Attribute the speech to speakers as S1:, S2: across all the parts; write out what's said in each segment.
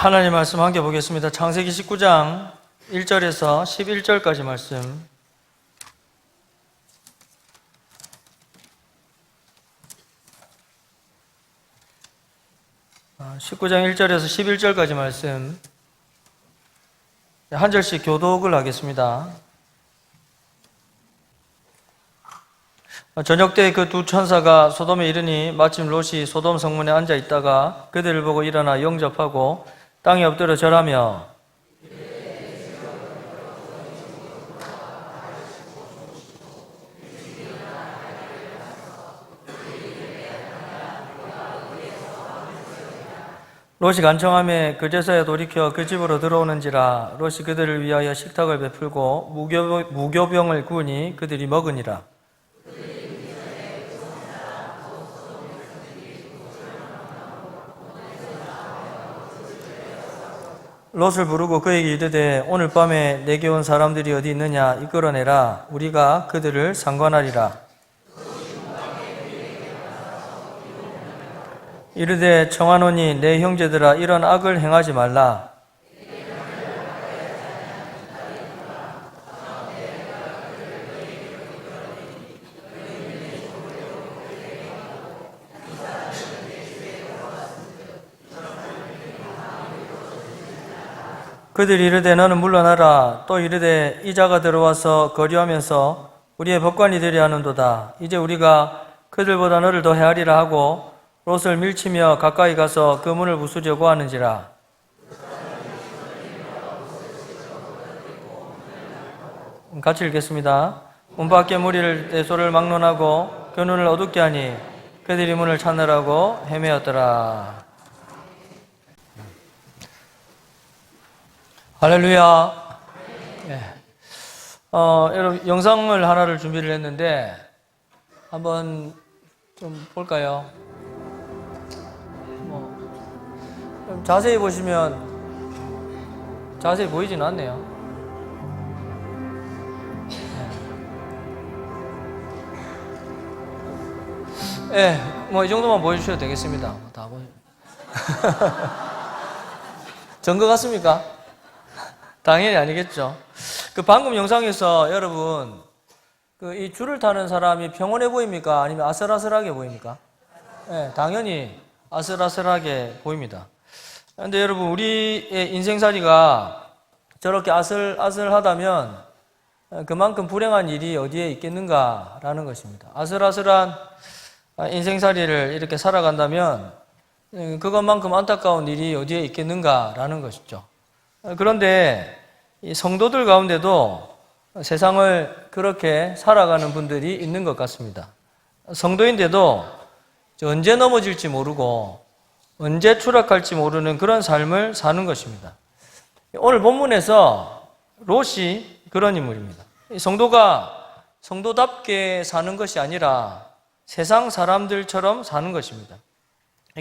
S1: 하나님 말씀 함께 보겠습니다. 창세기 19장 1절에서 11절까지 말씀. 아, 19장 1절에서 11절까지 말씀. 한 절씩 교독을 하겠습니다. 저녁 때 그 두 천사가 소돔에 이르니 마침 롯이 소돔 성문에 앉아 있다가 그들을 보고 일어나 영접하고 땅에 엎드려 절하며 롯이 간청하며 그제서야 돌이켜 그 집으로 들어오는지라. 롯이 그들을 위하여 식탁을 베풀고 무교병을 구우니 그들이 먹으니라. 롯을 부르고 그에게 이르되 오늘 밤에 내게 온 사람들이 어디 있느냐 이끌어내라. 우리가 그들을 상관하리라. 이르되 청하노니 내 형제들아 이런 악을 행하지 말라. 그들이 이르되 너는 물러나라. 또 이르되 이자가 들어와서 거류하면서 우리의 법관이 되려 하는도다. 이제 우리가 그들보다 너를 더 헤아리라 하고 롯을 밀치며 가까이 가서 그 문을 부수려고 하는지라. 같이 읽겠습니다. 문 밖에 무리를 대소를 막론하고 그 눈을 어둡게 하니 그들이 문을 찾느라고 헤매었더라. 할렐루야. 네. 여러분 영상을 하나를 준비를 했는데 한번 좀 볼까요? 좀 자세히 보시면 자세히 보이지는 않네요. 네, 이 정도만 보여주셔도 되겠습니다. 다 보여. 전거 같습니까? 당연히 아니겠죠. 그 방금 영상에서 여러분 이 줄을 타는 사람이 평온해 보입니까? 아니면 아슬아슬하게 보입니까? 네, 당연히 아슬아슬하게 보입니다. 그런데 여러분 우리의 인생살이가 저렇게 아슬아슬하다면 그만큼 불행한 일이 어디에 있겠는가라는 것입니다. 아슬아슬한 인생살이를 이렇게 살아간다면 그것만큼 안타까운 일이 어디에 있겠는가라는 것이죠. 그런데 이 성도들 가운데도 세상을 그렇게 살아가는 분들이 있는 것 같습니다. 성도인데도 언제 넘어질지 모르고 언제 추락할지 모르는 그런 삶을 사는 것입니다. 오늘 본문에서 롯이 그런 인물입니다. 성도가 성도답게 사는 것이 아니라 세상 사람들처럼 사는 것입니다.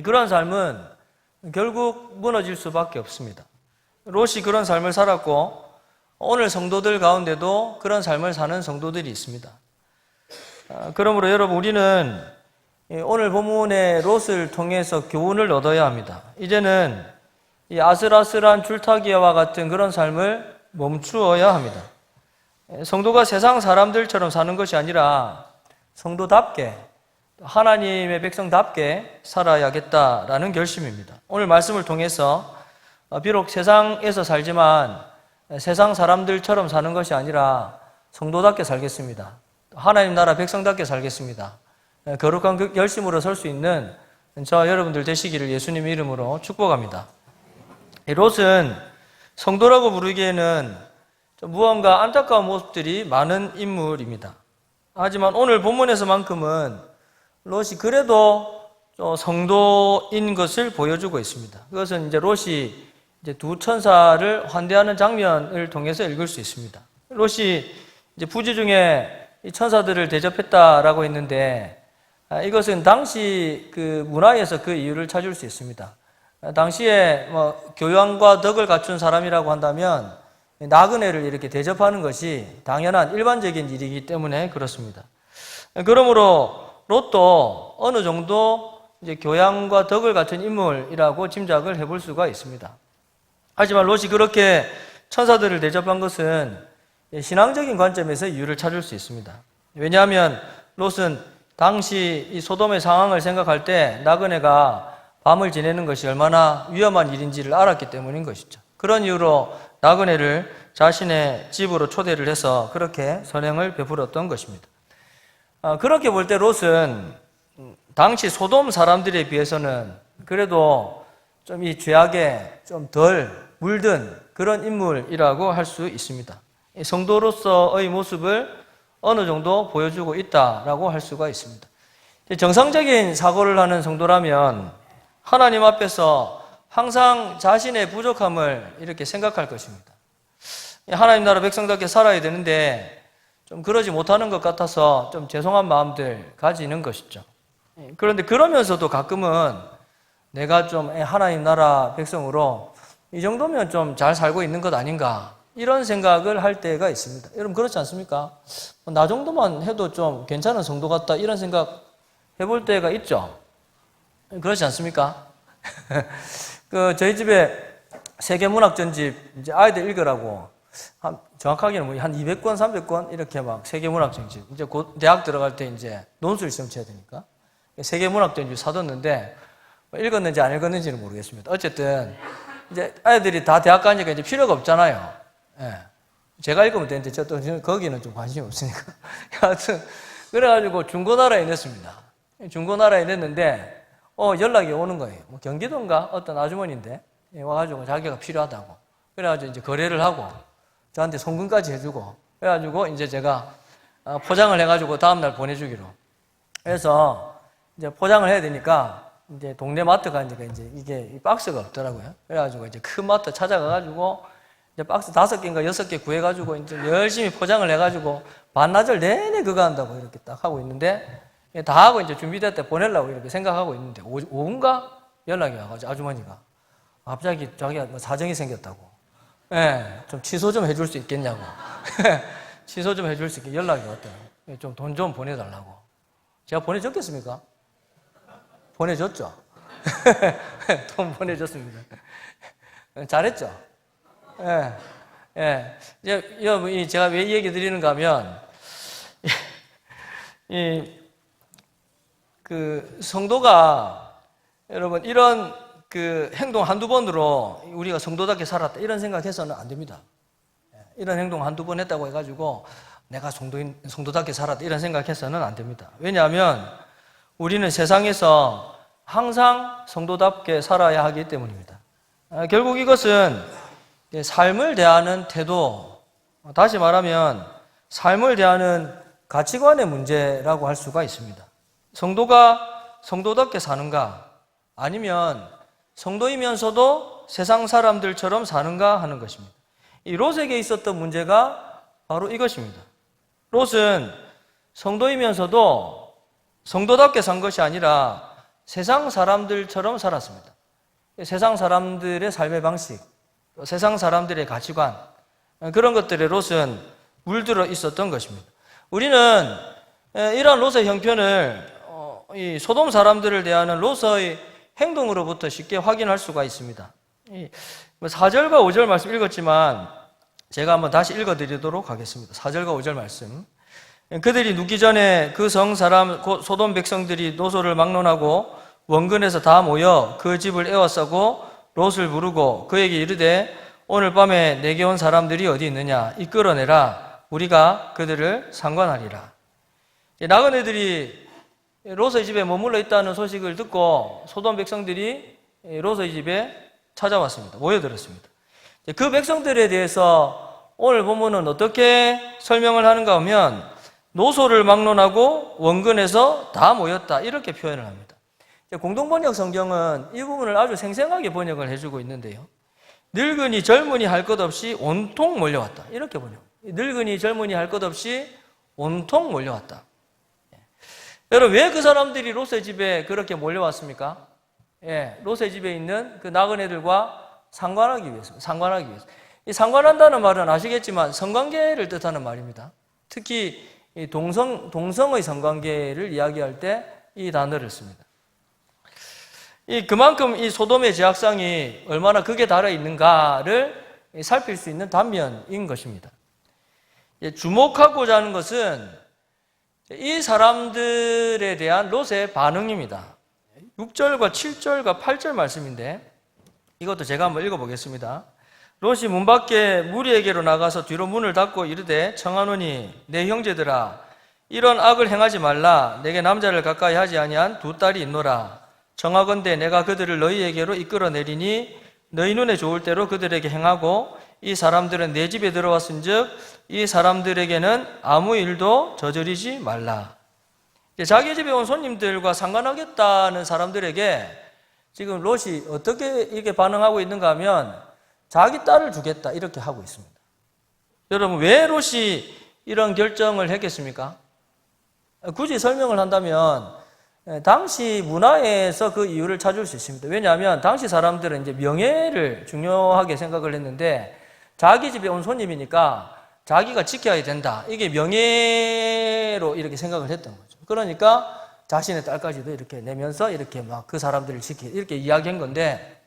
S1: 그런 삶은 결국 무너질 수밖에 없습니다. 롯이 그런 삶을 살았고 오늘 성도들 가운데도 그런 삶을 사는 성도들이 있습니다. 그러므로 여러분 우리는 오늘 본문의 롯을 통해서 교훈을 얻어야 합니다. 이제는 이 아슬아슬한 줄타기와 같은 그런 삶을 멈추어야 합니다. 성도가 세상 사람들처럼 사는 것이 아니라 성도답게 하나님의 백성답게 살아야겠다라는 결심입니다. 오늘 말씀을 통해서 비록 세상에서 살지만 세상 사람들처럼 사는 것이 아니라 성도답게 살겠습니다. 하나님 나라 백성답게 살겠습니다. 거룩한 그 열심으로 설 수 있는 저와 여러분들 되시기를 예수님 이름으로 축복합니다. 롯은 성도라고 부르기에는 무언가 안타까운 모습들이 많은 인물입니다. 하지만 오늘 본문에서만큼은 롯이 그래도 성도인 것을 보여주고 있습니다. 그것은 이제 롯이 두 천사를 환대하는 장면을 통해서 읽을 수 있습니다. 롯이 이제 부지 중에 이 천사들을 대접했다라고 했는데 이것은 당시 그 문화에서 그 이유를 찾을 수 있습니다. 당시에 교양과 덕을 갖춘 사람이라고 한다면 나그네를 이렇게 대접하는 것이 당연한 일반적인 일이기 때문에 그렇습니다. 그러므로 롯도 어느 정도 이제 교양과 덕을 갖춘 인물이라고 짐작을 해볼 수가 있습니다. 하지만 롯이 그렇게 천사들을 대접한 것은 신앙적인 관점에서 이유를 찾을 수 있습니다. 왜냐하면 롯은 당시 이 소돔의 상황을 생각할 때 나그네가 밤을 지내는 것이 얼마나 위험한 일인지를 알았기 때문인 것이죠. 그런 이유로 나그네를 자신의 집으로 초대를 해서 그렇게 선행을 베풀었던 것입니다. 그렇게 볼 때 롯은 당시 소돔 사람들에 비해서는 그래도 좀 이 죄악에 좀 덜 물든 그런 인물이라고 할 수 있습니다. 성도로서의 모습을 어느 정도 보여주고 있다라고 할 수가 있습니다. 정상적인 사고를 하는 성도라면 하나님 앞에서 항상 자신의 부족함을 이렇게 생각할 것입니다. 하나님 나라 백성답게 살아야 되는데 좀 그러지 못하는 것 같아서 좀 죄송한 마음들 가지는 것이죠. 그런데 그러면서도 가끔은 내가 좀 하나님 나라 백성으로 이 정도면 좀 잘 살고 있는 것 아닌가 이런 생각을 할 때가 있습니다. 여러분 그렇지 않습니까? 나 정도만 해도 좀 괜찮은 성도 같다 이런 생각 해볼 때가 있죠. 그렇지 않습니까? 저희 집에 세계문학 전집 이제 아이들 읽으라고 정확하게는 한 200권, 300권 이렇게 막 세계문학 전집 이제 곧 대학 들어갈 때 이제 논술 시험 쳐야 되니까 세계문학 전집 사뒀는데 읽었는지 안 읽었는지는 모르겠습니다. 어쨌든 이제 아이들이 다 대학 가니까 이제 필요가 없잖아요. 예. 제가 읽으면 되는데 저 또 거기는 좀 관심이 없으니까. 하여튼 그래가지고 중고나라에 냈습니다. 중고나라에 냈는데 연락이 오는 거예요. 뭐 경기도인가 어떤 아주머니인데 와가지고 자기가 필요하다고. 그래가지고 이제 거래를 하고 저한테 송금까지 해주고 그래가지고 이제 제가 포장을 해가지고 다음날 보내주기로. 그래서 이제 포장을 해야 되니까 이제 동네 마트 가니까 이제 이게 박스가 없더라고요. 그래가지고 이제 큰 마트 찾아가가지고 이제 박스 5개인가 6개 구해가지고 이제 열심히 포장을 해가지고 반나절 내내 그거 한다고 이렇게 딱 하고 있는데 다 하고 이제 준비될 때 보내려고 이렇게 생각하고 있는데 오후인가 연락이 와가지고 아주머니가 갑자기 자기가 뭐 사정이 생겼다고. 예, 좀 취소 좀 해줄 수 있겠냐고. 취소 좀 해줄 수 있게 연락이 왔대요. 좀 돈 좀 보내달라고. 제가 보내줬겠습니까? 보내줬죠. 돈 보내줬습니다. 잘했죠. 예, 예. 이제 제가 왜 이 얘기 드리는가 하면 성도가 여러분 이런 행동 한두 번으로 우리가 성도답게 살았다 이런 생각해서는 안 됩니다. 이런 행동 한두 번 했다고 해가지고 내가 성도답게 살았다 이런 생각해서는 안 됩니다. 왜냐하면 우리는 세상에서 항상 성도답게 살아야 하기 때문입니다. 결국 이것은 삶을 대하는 태도, 다시 말하면 삶을 대하는 가치관의 문제라고 할 수가 있습니다. 성도가 성도답게 사는가 아니면 성도이면서도 세상 사람들처럼 사는가 하는 것입니다. 이 롯에게 있었던 문제가 바로 이것입니다. 롯은 성도이면서도 성도답게 산 것이 아니라 세상 사람들처럼 살았습니다. 세상 사람들의 삶의 방식, 세상 사람들의 가치관, 그런 것들에 롯은 물들어 있었던 것입니다. 우리는 이러한 롯의 형편을 이 소돔 사람들을 대하는 롯의 행동으로부터 쉽게 확인할 수가 있습니다. 4절과 5절 말씀 읽었지만 제가 한번 다시 읽어드리도록 하겠습니다. 4절과 5절 말씀. 그들이 눕기 전에 그 성 사람 곧 소돔 백성들이 노소를 막론하고 원근에서 다 모여 그 집을 에워싸고 롯을 부르고 그에게 이르되 오늘 밤에 내게 온 사람들이 어디 있느냐 이끌어내라 우리가 그들을 상관하리라. 나그네들이 롯의 집에 머물러 있다는 소식을 듣고 소돔 백성들이 롯의 집에 찾아왔습니다. 모여들었습니다. 그 백성들에 대해서 오늘 본문은 어떻게 설명을 하는가 하면 노소를 막론하고 원근에서 다 모였다 이렇게 표현을 합니다. 공동번역 성경은 이 부분을 아주 생생하게 번역을 해주고 있는데요. 늙은이 젊은이 할 것 없이 온통 몰려왔다 이렇게 번역. 늙은이 젊은이 할 것 없이 온통 몰려왔다. 여러분 왜 그 사람들이 롯의 집에 그렇게 몰려왔습니까? 롯의 집에 있는 그 나그네들과 상관하기 위해서. 이 상관한다는 말은 아시겠지만 성관계를 뜻하는 말입니다. 특히 이 동성의 성관계를 이야기할 때 이 단어를 씁니다. 그만큼 이 소돔의 죄악성이 얼마나 극에 달해 있는가를 살필 수 있는 단면인 것입니다. 주목하고자 하는 것은 이 사람들에 대한 롯의 반응입니다. 6절과 7절과 8절 말씀인데 이것도 제가 한번 읽어보겠습니다. 롯이 문 밖에 무리에게로 나가서 뒤로 문을 닫고 이르되 청하노니 내 형제들아 이런 악을 행하지 말라. 내게 남자를 가까이 하지 아니한 두 딸이 있노라. 청하건대 내가 그들을 너희에게로 이끌어내리니 너희 눈에 좋을 대로 그들에게 행하고 이 사람들은 내 집에 들어왔은즉 이 사람들에게는 아무 일도 저지르지 말라. 자기 집에 온 손님들과 상관하겠다는 사람들에게 지금 롯이 어떻게 이렇게 반응하고 있는가 하면 자기 딸을 주겠다 이렇게 하고 있습니다. 여러분 왜 롯이 이런 결정을 했겠습니까? 굳이 설명을 한다면 당시 문화에서 그 이유를 찾을 수 있습니다. 왜냐하면 당시 사람들은 이제 명예를 중요하게 생각을 했는데 자기 집에 온 손님이니까 자기가 지켜야 된다. 이게 명예로 이렇게 생각을 했던 거죠. 그러니까 자신의 딸까지도 이렇게 내면서 이렇게 막 그 사람들을 이렇게 이야기한 건데,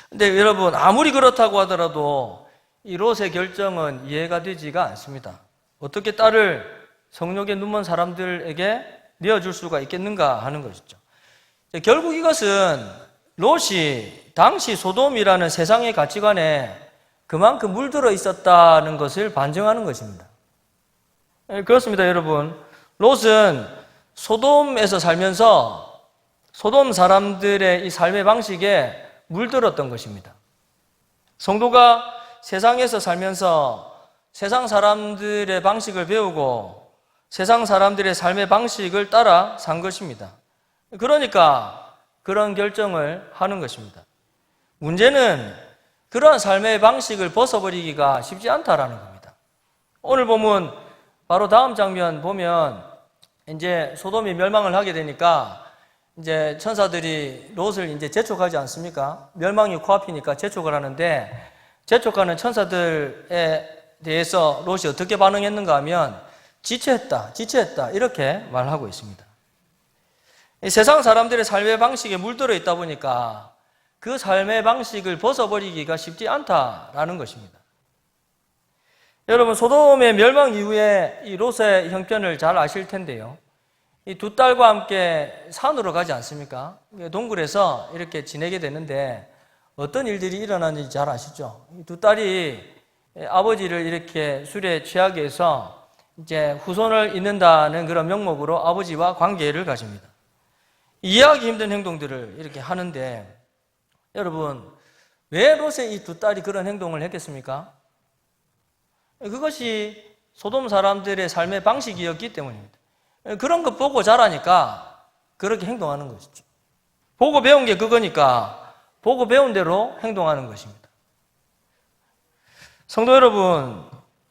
S1: 근데 여러분 아무리 그렇다고 하더라도 이 롯의 결정은 이해가 되지가 않습니다. 어떻게 딸을 성욕에 눈먼 사람들에게 내어줄 수가 있겠는가 하는 것이죠. 결국 이것은 롯이 당시 소돔이라는 세상의 가치관에 그만큼 물들어 있었다는 것을 반증하는 것입니다. 그렇습니다, 여러분. 롯은 소돔에서 살면서 소돔 사람들의 이 삶의 방식에 물들었던 것입니다. 성도가 세상에서 살면서 세상 사람들의 방식을 배우고 세상 사람들의 삶의 방식을 따라 산 것입니다. 그러니까 그런 결정을 하는 것입니다. 문제는 그러한 삶의 방식을 벗어버리기가 쉽지 않다라는 겁니다. 오늘 보면 바로 다음 장면 보면 이제 소돔이 멸망을 하게 되니까 이제 천사들이 롯을 이제 재촉하지 않습니까? 멸망이 코앞이니까 재촉을 하는데 재촉하는 천사들에 대해서 롯이 어떻게 반응했는가 하면 지체했다 이렇게 말하고 있습니다. 이 세상 사람들의 삶의 방식에 물들어 있다 보니까 그 삶의 방식을 벗어버리기가 쉽지 않다라는 것입니다. 여러분 소돔의 멸망 이후에 이 롯의 형편을 잘 아실 텐데요. 이 두 딸과 함께 산으로 가지 않습니까? 동굴에서 이렇게 지내게 되는데 어떤 일들이 일어나는지 잘 아시죠? 이 두 딸이 아버지를 이렇게 술에 취하게 해서 이제 후손을 잇는다는 그런 명목으로 아버지와 관계를 가집니다. 이해하기 힘든 행동들을 이렇게 하는데 여러분 왜 롯의 이 두 딸이 그런 행동을 했겠습니까? 그것이 소돔 사람들의 삶의 방식이었기 때문입니다. 그런 거 보고 자라니까 그렇게 행동하는 것이죠. 보고 배운 게 그거니까 보고 배운 대로 행동하는 것입니다. 성도 여러분,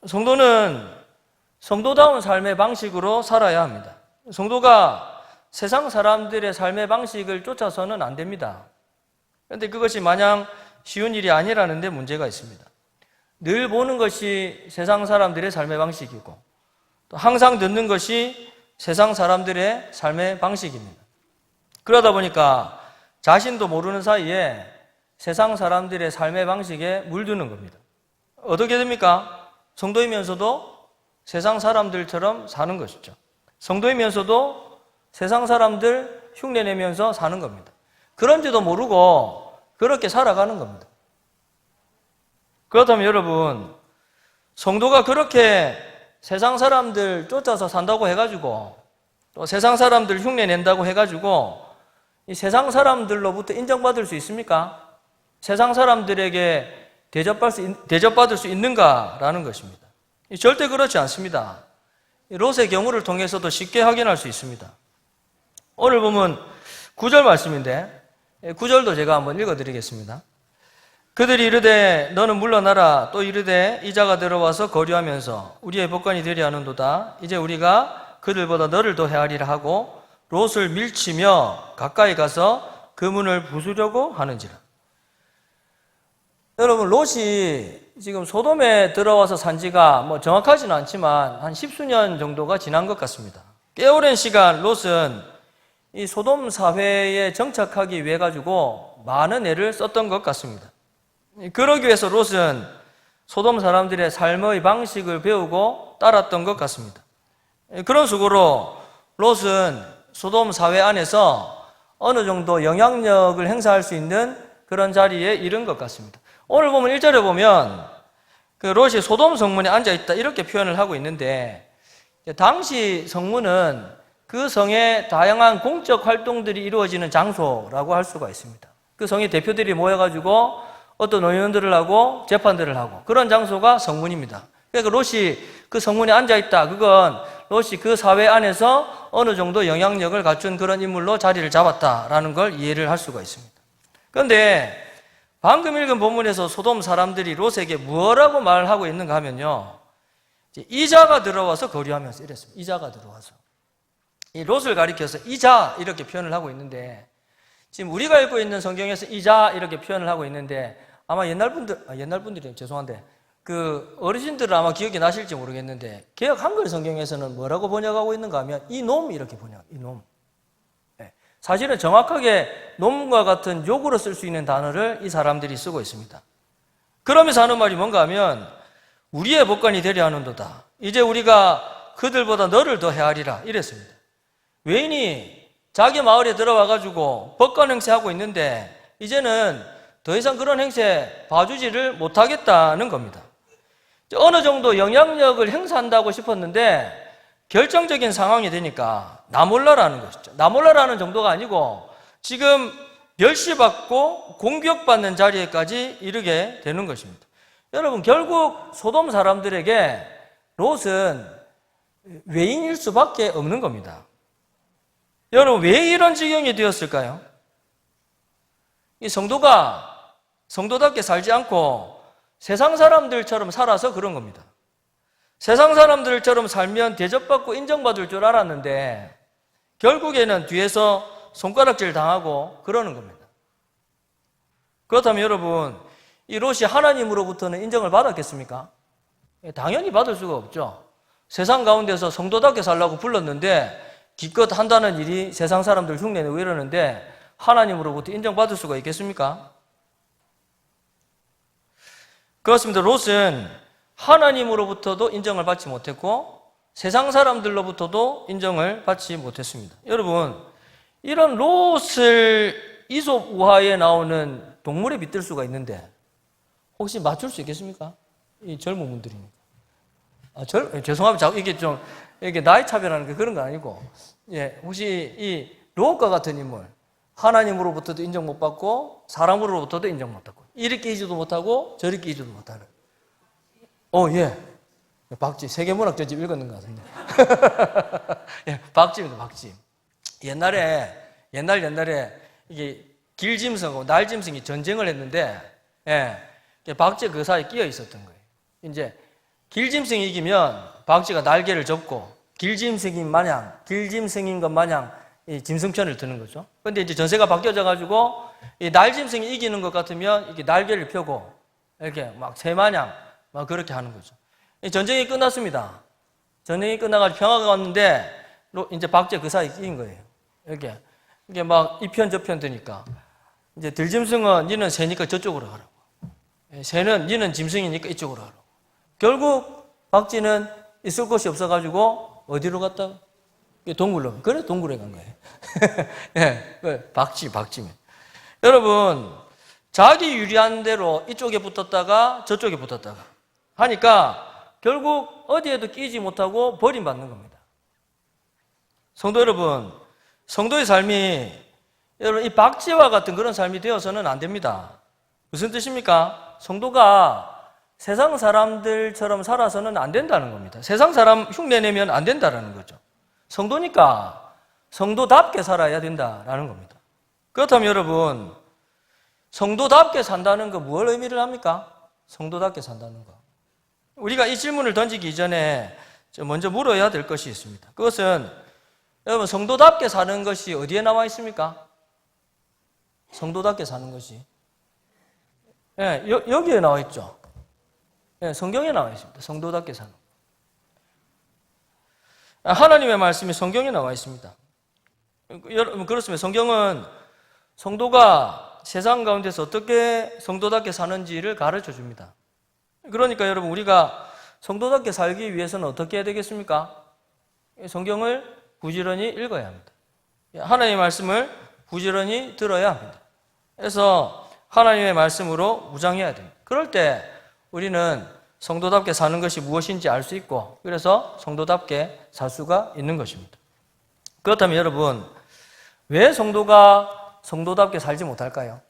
S1: 성도는 성도다운 삶의 방식으로 살아야 합니다. 성도가 세상 사람들의 삶의 방식을 쫓아서는 안 됩니다. 그런데 그것이 마냥 쉬운 일이 아니라는 데 문제가 있습니다. 늘 보는 것이 세상 사람들의 삶의 방식이고 또 항상 듣는 것이 세상 사람들의 삶의 방식입니다. 그러다 보니까 자신도 모르는 사이에 세상 사람들의 삶의 방식에 물드는 겁니다. 어떻게 됩니까? 성도이면서도 세상 사람들처럼 사는 것이죠. 성도이면서도 세상 사람들 흉내내면서 사는 겁니다. 그런지도 모르고 그렇게 살아가는 겁니다. 그렇다면 여러분, 성도가 그렇게 세상 사람들 쫓아서 산다고 해가지고 또 세상 사람들 흉내낸다고 해가지고 이 세상 사람들로부터 인정받을 수 있습니까? 세상 사람들에게 대접받을 수 있는가라는 것입니다. 절대 그렇지 않습니다. 롯의 경우를 통해서도 쉽게 확인할 수 있습니다. 오늘 보면 9절 말씀인데 9절도 제가 한번 읽어드리겠습니다. 그들이 이르되 너는 물러나라. 또 이르되 이자가 들어와서 거류하면서 우리의 법관이 되려 하는도다. 이제 우리가 그들보다 너를 더 헤아리라 하고 롯을 밀치며 가까이 가서 그 문을 부수려고 하는지라. 여러분 롯이 지금 소돔에 들어와서 산 지가 뭐 정확하지는 않지만 한 10수년 정도가 지난 것 같습니다. 꽤 오랜 시간 롯은 이 소돔 사회에 정착하기 위해 가지고 많은 애를 썼던 것 같습니다. 그러기 위해서 롯은 소돔 사람들의 삶의 방식을 배우고 따랐던 것 같습니다. 그런 식으로 롯은 소돔 사회 안에서 어느 정도 영향력을 행사할 수 있는 그런 자리에 이른 것 같습니다. 오늘 보면 1절에 보면 그 롯이 소돔 성문에 앉아있다 이렇게 표현을 하고 있는데, 당시 성문은 그 성의 다양한 공적 활동들이 이루어지는 장소라고 할 수가 있습니다. 그 성의 대표들이 모여가지고 어떤 의논들을 하고 재판들을 하고 그런 장소가 성문입니다. 그러니까 롯이 그 성문에 앉아있다, 그건 롯이 그 사회 안에서 어느 정도 영향력을 갖춘 그런 인물로 자리를 잡았다라는 걸 이해를 할 수가 있습니다. 그런데 방금 읽은 본문에서 소돔 사람들이 롯에게 뭐라고 말하고 있는가 하면요, 이자가 들어와서 거류하면서 이랬습니다. 이자가 들어와서. 이 롯을 가리켜서 이자 이렇게 표현을 하고 있는데, 지금 우리가 읽고 있는 성경에서 이자 이렇게 표현을 하고 있는데, 아마 옛날 분들이 죄송한데 그 어르신들은 아마 기억이 나실지 모르겠는데, 개역 한글 성경에서는 뭐라고 번역하고 있는가 하면 이놈 이렇게 번역, 이놈. 사실은 정확하게 놈과 같은 욕으로 쓸 수 있는 단어를 이 사람들이 쓰고 있습니다. 그러면서 하는 말이 뭔가 하면 우리의 법관이 되려 하는도다. 이제 우리가 그들보다 너를 더 헤아리라 이랬습니다. 외인이 자기 마을에 들어와가지고 법관 행세하고 있는데 이제는 더 이상 그런 행세 봐주지를 못하겠다는 겁니다. 어느 정도 영향력을 행사한다고 싶었는데 결정적인 상황이 되니까 나 몰라라는 것이죠. 나 몰라라는 정도가 아니고 지금 멸시받고 공격받는 자리에까지 이르게 되는 것입니다. 여러분, 결국 소돔 사람들에게 롯은 외인일 수밖에 없는 겁니다. 여러분, 왜 이런 지경이 되었을까요? 이 성도답게 살지 않고 세상 사람들처럼 살아서 그런 겁니다. 세상 사람들처럼 살면 대접받고 인정받을 줄 알았는데 결국에는 뒤에서 손가락질 당하고 그러는 겁니다. 그렇다면 여러분, 이 롯이 하나님으로부터는 인정을 받았겠습니까? 당연히 받을 수가 없죠. 세상 가운데서 성도답게 살라고 불렀는데 기껏 한다는 일이 세상 사람들 흉내내고 이러는데 하나님으로부터 인정받을 수가 있겠습니까? 그렇습니다. 롯은 하나님으로부터도 인정을 받지 못했고 세상 사람들로부터도 인정을 받지 못했습니다. 여러분, 이런 롯을 이솝 우화에 나오는 동물에 빗댈 수가 있는데 혹시 맞출 수 있겠습니까? 이 젊은 분들이니까. 죄송합니다. 이게 나이 차별하는 게 그런 거 아니고, 혹시 이 롯과 같은 인물, 하나님으로부터도 인정 못 받고 사람으로부터도 인정 못 받고 이리 끼지도 못하고 저리 끼지도 못하는. 박지, 세계문학전집 읽었는 것 같은데. 박지입니다, 박지. 옛날에 이게 길짐승하고 날짐승이 전쟁을 했는데, 박쥐가 그 사이에 끼어 있었던 거예요. 이제 길짐승이 이기면 박쥐가 날개를 접고 길짐승인 것 마냥 이 짐승편을 드는 거죠. 그런데 이제 전세가 바뀌어져 가지고 이 날짐승이 이기는 것 같으면 이렇게 날개를 펴고 이렇게 막 새마냥 막 그렇게 하는 거죠. 전쟁이 끝났습니다. 전쟁이 끝나가지고 평화가 왔는데 이제 박쥐가 그 사이에 끼인 거예요. 이게 막 이편 저편 되니까 이제 들짐승은 니는 새니까 저쪽으로 가라고, 새는 니는 짐승이니까 이쪽으로 가라고. 결국 박쥐는 있을 곳이 없어가지고 어디로 갔다? 동굴로. 그래, 동굴에 간 거예요. 박쥐면. 여러분, 자기 유리한 대로 이쪽에 붙었다가 저쪽에 붙었다가 하니까 결국 어디에도 끼지 못하고 버림받는 겁니다. 성도 여러분, 성도의 삶이 여러분 이 박쥐와 같은 그런 삶이 되어서는 안 됩니다. 무슨 뜻입니까? 성도가 세상 사람들처럼 살아서는 안 된다는 겁니다. 세상 사람 흉내내면 안 된다는 거죠. 성도니까 성도답게 살아야 된다라는 겁니다. 그렇다면 여러분, 성도답게 산다는 거 무엇을 의미를 합니까? 성도답게 산다는 거. 우리가 이 질문을 던지기 이전에 먼저 물어야 될 것이 있습니다. 그것은 여러분, 성도답게 사는 것이 어디에 나와 있습니까? 성도답게 사는 것이 여기에 나와 있죠. 성경에 나와 있습니다. 성도답게 사는 것. 하나님의 말씀이 성경에 나와 있습니다. 여러분, 그렇습니다. 성경은 성도가 세상 가운데서 어떻게 성도답게 사는지를 가르쳐 줍니다. 그러니까 여러분, 우리가 성도답게 살기 위해서는 어떻게 해야 되겠습니까? 성경을 부지런히 읽어야 합니다. 하나님의 말씀을 부지런히 들어야 합니다. 그래서 하나님의 말씀으로 무장해야 됩니다. 그럴 때 우리는 성도답게 사는 것이 무엇인지 알 수 있고, 그래서 성도답게 살 수가 있는 것입니다. 그렇다면 여러분, 왜 성도가 성도답게 살지 못할까요?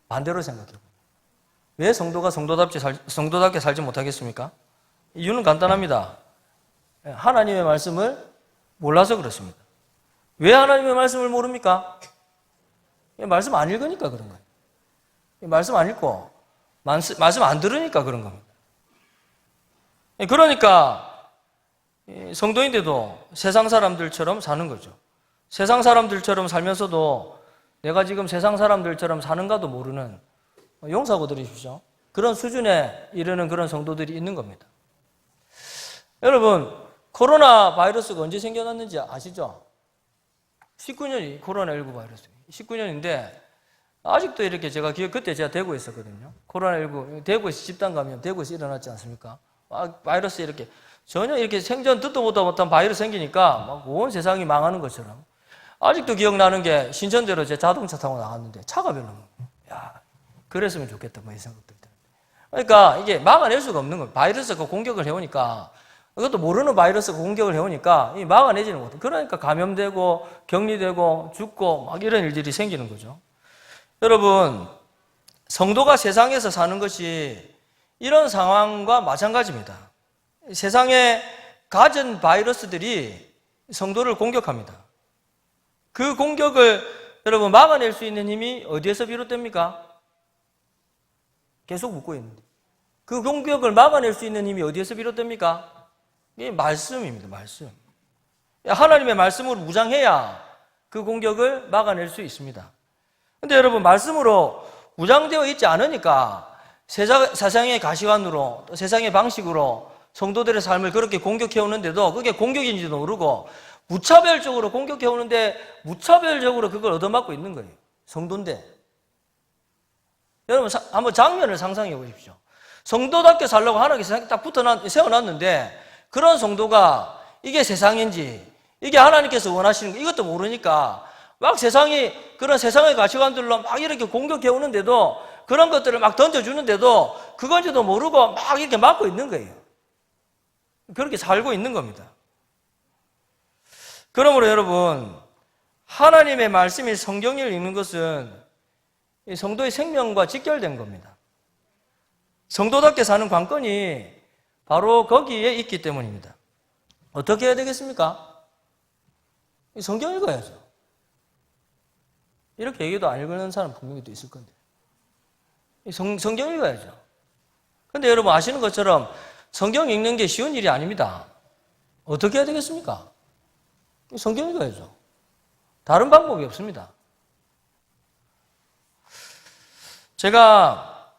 S1: 반대로 생각해요. 왜 성도가 성도답게 살지 못하겠습니까? 이유는 간단합니다. 하나님의 말씀을 몰라서 그렇습니다. 왜 하나님의 말씀을 모릅니까? 말씀 안 읽으니까 그런 거예요. 말씀 안 읽고 말씀 안 들으니까 그런 겁니다. 그러니까 성도인데도 세상 사람들처럼 사는 거죠. 세상 사람들처럼 살면서도 내가 지금 세상 사람들처럼 사는가도 모르는, 용서하고 들으십시오, 그런 수준에 이르는 그런 성도들이 있는 겁니다. 여러분, 코로나 바이러스가 언제 생겨났는지 아시죠? 19년이 코로나19 바이러스 19년인데 아직도 이렇게 그때 제가 대구에 있었거든요. 코로나19 대구에서 집단 감염 대구에서 일어났지 않습니까? 바이러스 이렇게 전혀 이렇게 생전 듣도 보도 못한 바이러스 생기니까 막 온 세상이 망하는 것처럼. 아직도 기억나는 게 신천대로 제 자동차 타고 나갔는데 차가 별로 없는 거예요. 야, 그랬으면 좋겠다 뭐 이 생각들 드는데. 그러니까 이게 막아낼 수가 없는 거예요. 바이러스가 공격을 해오니까, 이것도 모르는 바이러스가 공격을 해오니까 막아내지는 못해요. 그러니까 감염되고 격리되고 죽고 막 이런 일들이 생기는 거죠. 여러분, 성도가 세상에서 사는 것이 이런 상황과 마찬가지입니다. 세상에 가진 바이러스들이 성도를 공격합니다. 그 공격을 여러분 막아낼 수 있는 힘이 어디에서 비롯됩니까? 계속 묻고 있는데. 그 공격을 막아낼 수 있는 힘이 어디에서 비롯됩니까? 이게 말씀입니다. 말씀. 하나님의 말씀으로 무장해야 그 공격을 막아낼 수 있습니다. 근데 여러분, 말씀으로 무장되어 있지 않으니까 세상의 가시관으로, 또 세상의 방식으로 성도들의 삶을 그렇게 공격해오는데도 그게 공격인지도 모르고 무차별적으로 공격해오는데 무차별적으로 그걸 얻어맞고 있는 거예요. 성도인데. 여러분, 한번 장면을 상상해 보십시오. 성도답게 살려고 하나님께서 딱 세워놨는데 그런 성도가 이게 세상인지 이게 하나님께서 원하시는 거 이것도 모르니까 막 그런 세상의 가치관들로 막 이렇게 공격해오는데도, 그런 것들을 막 던져주는데도 그건지도 모르고 막 이렇게 막고 있는 거예요. 그렇게 살고 있는 겁니다. 그러므로 여러분, 하나님의 말씀이 성경을 읽는 것은 성도의 생명과 직결된 겁니다. 성도답게 사는 관건이 바로 거기에 있기 때문입니다. 어떻게 해야 되겠습니까? 성경 읽어야죠. 이렇게 얘기도 안 읽는 사람 분명히 또 있을 건데. 성경 읽어야죠. 근데 여러분 아시는 것처럼 성경 읽는 게 쉬운 일이 아닙니다. 어떻게 해야 되겠습니까? 성경 읽어야죠. 다른 방법이 없습니다. 제가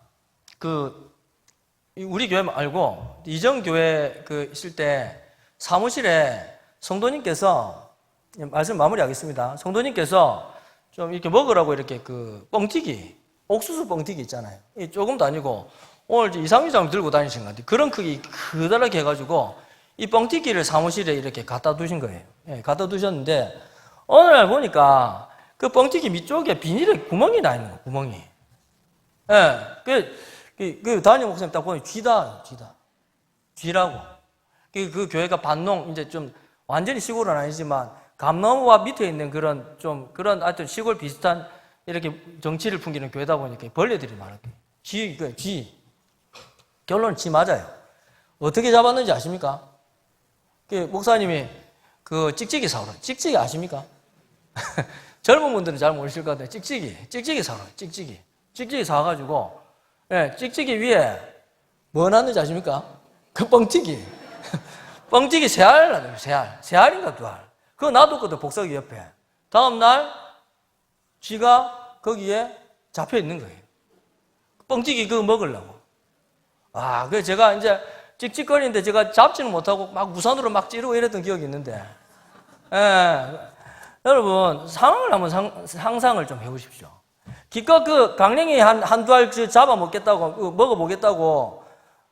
S1: 우리 교회 말고 이전 교회 있을 때 사무실에 성도님께서, 말씀 마무리하겠습니다. 성도님께서 좀 이렇게 먹으라고 이렇게 뻥튀기, 옥수수 뻥튀기 있잖아요. 조금도 아니고 오늘 이상휘장 들고 다니신 것 같아요. 그런 크기 크다랗게 해가지고 이 뻥튀기를 사무실에 이렇게 갖다 두신 거예요. 갖다 두셨는데 어느 날 보니까 그 뻥튀기 밑쪽에 비닐에 구멍이 나 있는 거예요. 구멍이. 그 담임 목사님 딱 보니 쥐라고. 그 교회가 반농, 이제 좀 완전히 시골은 아니지만 감나무와 밑에 있는 그런 하여튼 시골 비슷한 이렇게 정치를 풍기는 교회다 보니까 벌레들이 많았대요. 쥐. 결론은 쥐 맞아요. 어떻게 잡았는지 아십니까? 목사님이 찍찍이 사오라. 찍찍이 아십니까? 젊은 분들은 잘 모르실 것 같아요. 찍찍이 사오라. 찍찍이 사와가지고, 찍찍이 위에 뭐 놨는지 아십니까? 그 뻥튀기. 뻥튀기 세 알 놔둬요. 세 알인가 두 알. 그거 놔뒀거든, 복사기 옆에. 다음날 쥐가 거기에 잡혀 있는 거예요. 뻥튀기 그거 먹으려고. 그래서 제가 이제 찍찍거리는데 제가 잡지는 못하고 막 우산으로 막 찌르고 이랬던 기억이 있는데. 여러분, 상황을 한번 상상을 좀 해보십시오. 기껏 그 강냉이 한두 알 잡아먹겠다고, 먹어보겠다고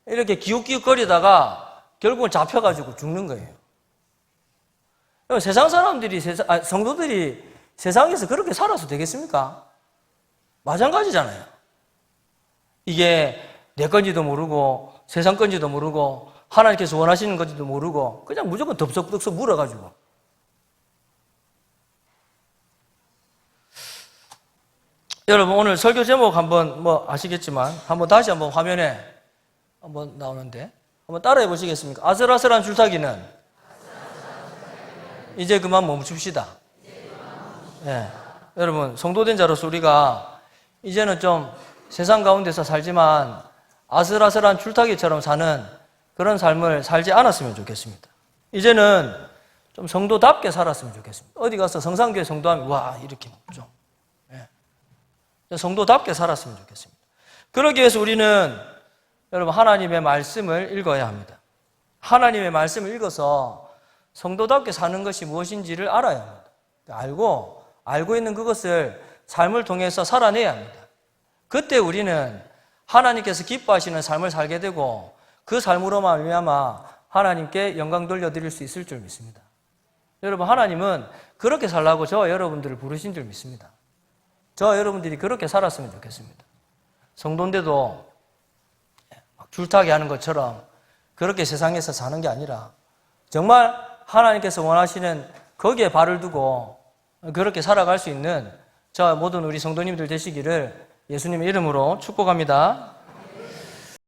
S1: 이렇게 기웃기웃거리다가 결국은 잡혀가지고 죽는 거예요. 세상 사람들이, 성도들이 세상에서 그렇게 살아서 되겠습니까? 마찬가지잖아요. 이게 내 건지도 모르고 세상 건지도 모르고 하나님께서 원하시는 건지도 모르고 그냥 무조건 덥석덥석 물어가지고. 여러분, 오늘 설교 제목 한번 아시겠지만 한번 다시 한번 화면에 한번 나오는데 한번 따라해 보시겠습니까? 아슬아슬한 줄타기는 이제 그만 멈춥시다. 네. 여러분, 성도된 자로서 우리가 이제는 좀 세상 가운데서 살지만 아슬아슬한 줄타기처럼 사는 그런 삶을 살지 않았으면 좋겠습니다. 이제는 좀 성도답게 살았으면 좋겠습니다. 어디 가서 성산교회 성도하면 와 이렇게 좀 성도답게 살았으면 좋겠습니다. 그러기 위해서 우리는 여러분 하나님의 말씀을 읽어야 합니다. 하나님의 말씀을 읽어서 성도답게 사는 것이 무엇인지를 알아야 합니다. 알고 있는 그것을 삶을 통해서 살아내야 합니다. 그때 우리는 하나님께서 기뻐하시는 삶을 살게 되고 그 삶으로 말미암아 하나님께 영광 돌려드릴 수 있을 줄 믿습니다. 여러분, 하나님은 그렇게 살라고 저와 여러분들을 부르신 줄 믿습니다. 저와 여러분들이 그렇게 살았으면 좋겠습니다. 성도인데도 줄타기 하는 것처럼 그렇게 세상에서 사는 게 아니라 정말 하나님께서 원하시는 거기에 발을 두고 그렇게 살아갈 수 있는 저와 모든 우리 성도님들 되시기를 예수님의 이름으로 축복합니다.